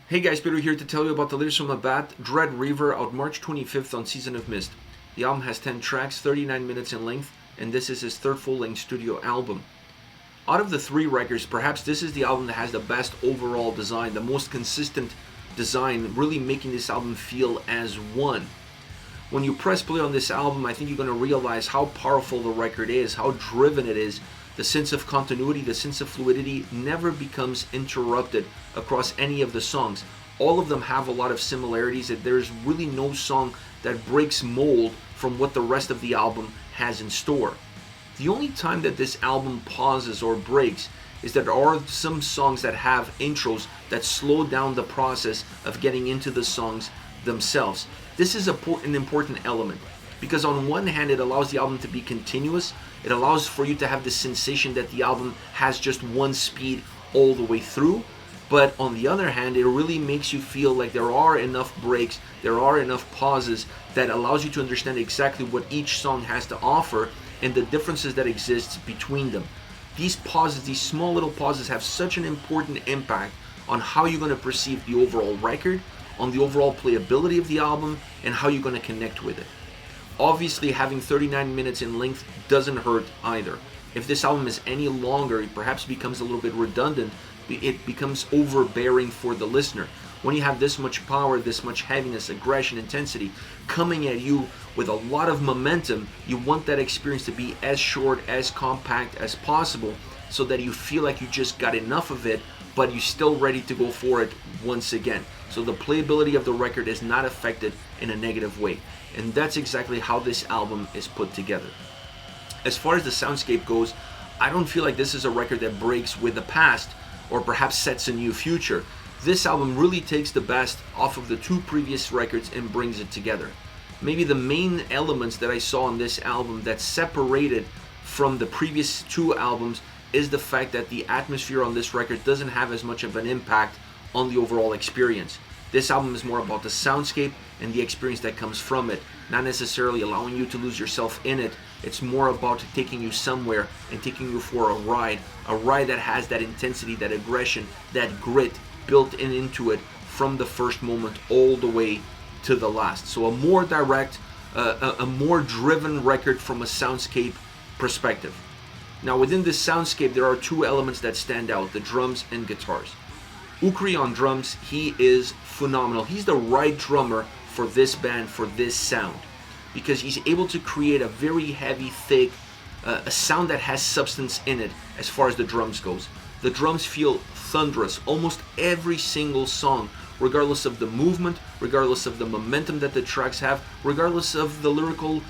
Hey guys, Peter here to tell you about the latest from Abbath, Dread Reaver, out March 25th on Season of Mist. The album has 10 tracks, 39 minutes in length, and this is his third full-length studio album. Out of the three records, perhaps this is the album that has the best overall design, the most consistent design, really making this album feel as one. When you press play on this album, I think you're going to realize how powerful the record is, how driven it is. The sense of continuity, the sense of fluidity never becomes interrupted across any of the songs. All of them have a lot of similarities, and there's really no song that breaks mold from what the rest of the album has in store. The only time that this album pauses or breaks is that there are some songs that have intros that slow down the process of getting into the songs themselves. This is an important element because on one hand it allows the album to be continuous. It allows for you to have the sensation that the album has just one speed all the way through. But on the other hand, it really makes you feel like there are enough breaks, there are enough pauses that allows you to understand exactly what each song has to offer and the differences that exist between them. These pauses, these small little pauses, have such an important impact on how you're going to perceive the overall record, on the overall playability of the album, and how you're going to connect with it. Obviously, having 39 minutes in length doesn't hurt either. If this album is any longer, it perhaps becomes a little bit redundant. It becomes overbearing for the listener. When you have this much power, this much heaviness, aggression, intensity coming at you with a lot of momentum, you want that experience to be as short, as compact as possible so that you feel like you just got enough of it, but you're still ready to go for it once again. So the playability of the record is not affected in a negative way. And that's exactly how this album is put together. As far as the soundscape goes, I don't feel like this is a record that breaks with the past or perhaps sets a new future. This album really takes the best off of the two previous records and brings it together. Maybe the main elements that I saw on this album that separated from the previous two albums is the fact that the atmosphere on this record doesn't have as much of an impact on the overall experience. This album is more about the soundscape and the experience that comes from it, not necessarily allowing you to lose yourself in it. It's more about taking you somewhere and taking you for a ride that has that intensity, that aggression, that grit built into it from the first moment all the way to the last. So a more direct, a more driven record from a soundscape perspective. Now within this soundscape there are two elements that stand out, the drums and guitars. Ukri on drums, he is phenomenal. He's the right drummer for this band, for this sound, because he's able to create a very heavy, thick, a sound that has substance in it as far as the drums goes. The drums feel thunderous almost every single song, regardless of the movement, regardless of the momentum that the tracks have, regardless of the lyrical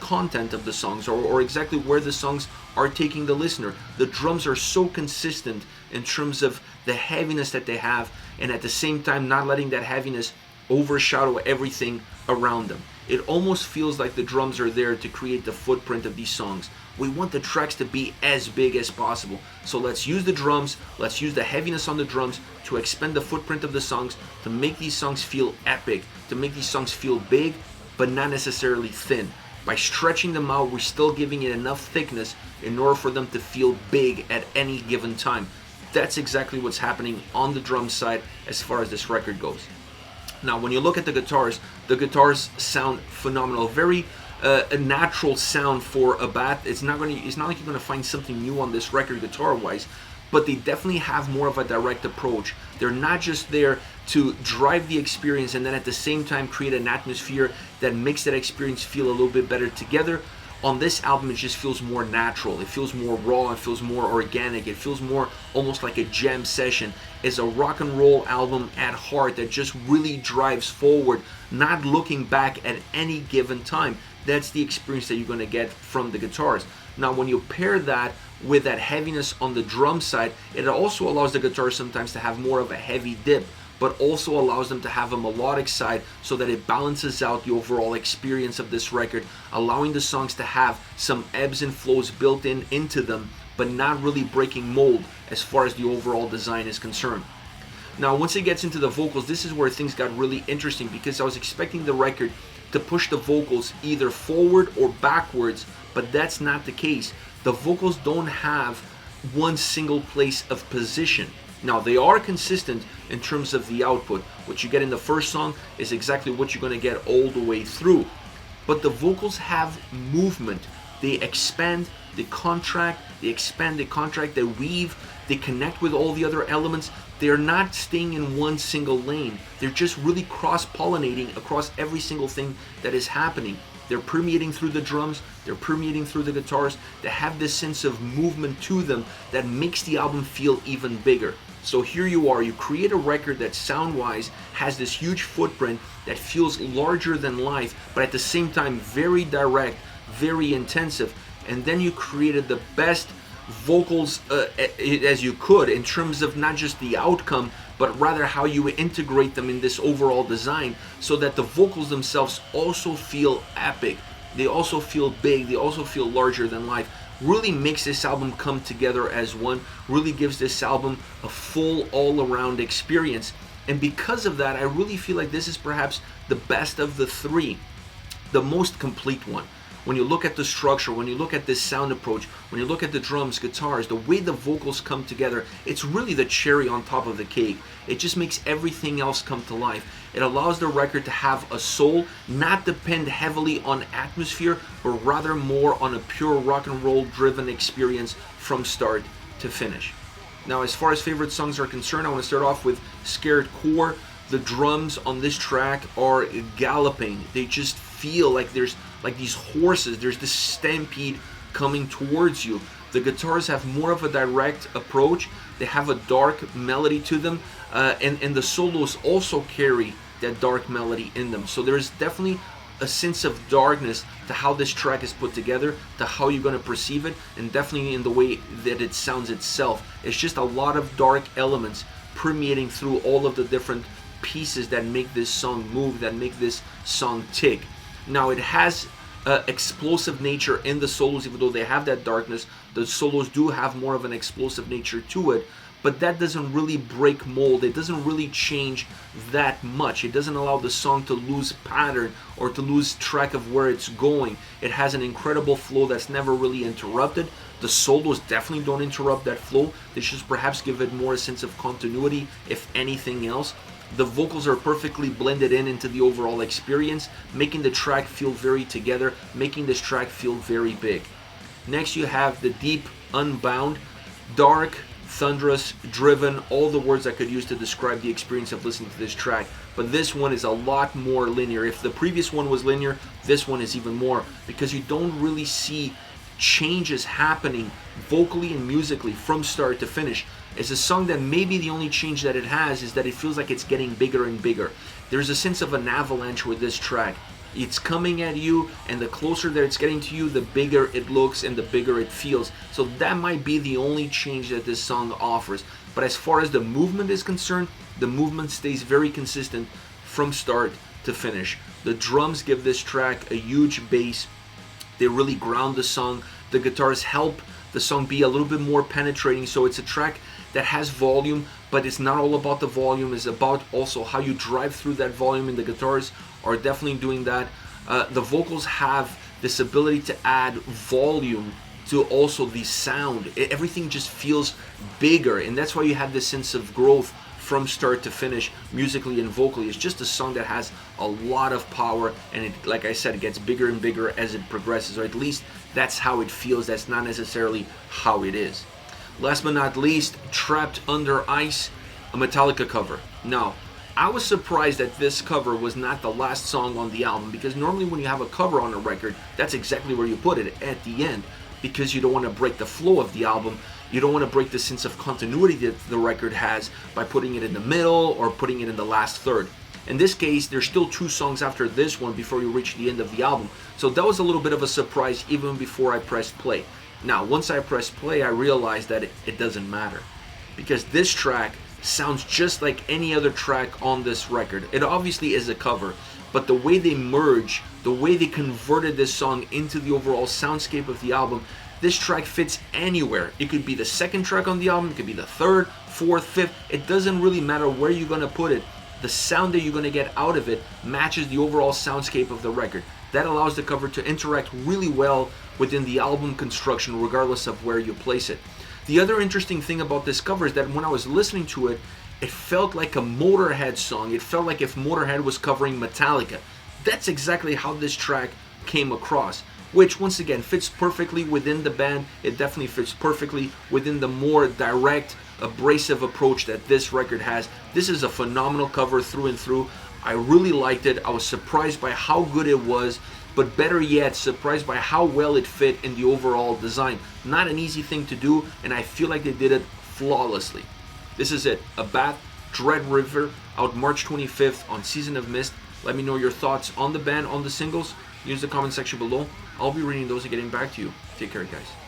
content of the songs or exactly where the songs are taking the listener. The drums are so consistent in terms of the heaviness that they have, and at the same time not letting that heaviness overshadow everything around them. It almost feels like the drums are there to create the footprint of these songs. We want the tracks to be as big as possible. So let's use the drums, let's use the heaviness on the drums to expand the footprint of the songs, to make these songs feel epic, to make these songs feel big, but not necessarily thin. By stretching them out, we're still giving it enough thickness in order for them to feel big at any given time. That's exactly what's happening on the drum side as far as this record goes. Now, when you look at the guitars sound phenomenal. Very a natural sound for Abbath. It's not like you're going to find something new on this record guitar-wise, but they definitely have more of a direct approach. They're not just there to drive the experience and then at the same time create an atmosphere that makes that experience feel a little bit better together. On this album, it just feels more natural. It feels more raw. It feels more organic. It feels more almost like a jam session. It's a rock and roll album at heart that just really drives forward, not looking back at any given time. That's the experience that you're going to get from the guitars. Now, when you pair that with that heaviness on the drum side, it also allows the guitars sometimes to have more of a heavy dip, but also allows them to have a melodic side so that it balances out the overall experience of this record, allowing the songs to have some ebbs and flows built into them, but not really breaking mold as far as the overall design is concerned. Now, once it gets into the vocals, this is where things got really interesting, because I was expecting the record to push the vocals either forward or backwards, but that's not the case. The vocals don't have one single place of position. Now, they are consistent in terms of the output. What you get in the first song is exactly what you're going to get all the way through. But the vocals have movement. They expand, they contract, they expand, they contract, they weave, they connect with all the other elements. They're not staying in one single lane. They're just really cross-pollinating across every single thing that is happening. They're permeating through the drums, they're permeating through the guitars. They have this sense of movement to them that makes the album feel even bigger. So here you are, you create a record that sound-wise has this huge footprint that feels larger than life, but at the same time very direct, very intensive, and then you created the best vocals as you could in terms of not just the outcome, but rather how you integrate them in this overall design so that the vocals themselves also feel epic, they also feel big, they also feel larger than life. Really makes this album come together as one, really gives this album a full all-around experience. And because of that, I really feel like this is perhaps the best of the three, the most complete one. When you look at the structure, when you look at this sound approach, when you look at the drums, guitars, the way the vocals come together, it's really the cherry on top of the cake. It just makes everything else come to life. It allows the record to have a soul, not depend heavily on atmosphere, but rather more on a pure rock and roll driven experience from start to finish. Now, as far as favorite songs are concerned, I want to start off with Scared Core. The drums on this track are galloping. They just feel like there's like these horses, there's this stampede coming towards you. The guitars have more of a direct approach. They have a dark melody to them, and the solos also carry that dark melody in them. So there's definitely a sense of darkness to how this track is put together, to how you're going to perceive it, and definitely in the way that it sounds itself. It's just a lot of dark elements permeating through all of the different pieces that make this song move, that make this song tick. Now, it has explosive nature in the solos, even though they have that darkness. The solos do have more of an explosive nature to it, but that doesn't really break mold. It doesn't really change that much. It doesn't allow the song to lose pattern or to lose track of where it's going. It has an incredible flow that's never really interrupted. The solos definitely don't interrupt that flow. They just perhaps give it more a sense of continuity, if anything else. The vocals are perfectly blended into the overall experience, making the track feel very together, making this track feel very big. Next, you have the Deep Unbound. Dark, thunderous, driven, all the words I could use to describe the experience of listening to this track. But this one is a lot more linear. If the previous one was linear, this one is even more, because you don't really see changes happening vocally and musically from start to finish. It's a song that maybe the only change that it has is that it feels like it's getting bigger and bigger. There's a sense of an avalanche with this track. It's coming at you, and the closer that it's getting to you, the bigger it looks and the bigger it feels. So that might be the only change that this song offers. But as far as the movement is concerned, the movement stays very consistent from start to finish. The drums give this track a huge bass. They really ground the song. The guitars help the song be a little bit more penetrating, so it's a track that has volume, but it's not all about the volume. It's about also how you drive through that volume, and the guitars are definitely doing that. The vocals have this ability to add volume to also the sound. Everything just feels bigger, and that's why you have this sense of growth from start to finish, musically and vocally. It's just a song that has a lot of power, and it, like I said, it gets bigger and bigger as it progresses, or at least that's how it feels. That's not necessarily how it is. Last but not least, Trapped Under Ice, a Metallica cover. Now, I was surprised that this cover was not the last song on the album, because normally when you have a cover on a record, that's exactly where you put it, at the end, because you don't want to break the flow of the album. You don't want to break the sense of continuity that the record has by putting it in the middle or putting it in the last third. In this case, there's still 2 songs after this one before you reach the end of the album. So that was a little bit of a surprise even before I pressed play. Now, once I pressed play, I realized that it doesn't matter, because this track sounds just like any other track on this record. It obviously is a cover, but the way they merge, the way they converted this song into the overall soundscape of the album, this track fits anywhere. It could be the second track on the album, it could be the third, fourth, fifth. It doesn't really matter where you're going to put it. The sound that you're going to get out of it matches the overall soundscape of the record. That allows the cover to interact really well within the album construction, regardless of where you place it. The other interesting thing about this cover is that when I was listening to it, it felt like a Motorhead song. It felt like if Motorhead was covering Metallica. That's exactly how this track came across, which once again fits perfectly within the band. It definitely fits perfectly within the more direct, abrasive approach that this record has. This is a phenomenal cover through and through. I really liked it. I was surprised by how good it was, but better yet, surprised by how well it fit in the overall design. Not an easy thing to do, and I feel like they did it flawlessly. This is it. Abbath, Dread Reaver, out March 25th on Season of Mist. Let me know your thoughts on the band, on the singles. Use the comment section below. I'll be reading those and getting back to you. Take care, guys.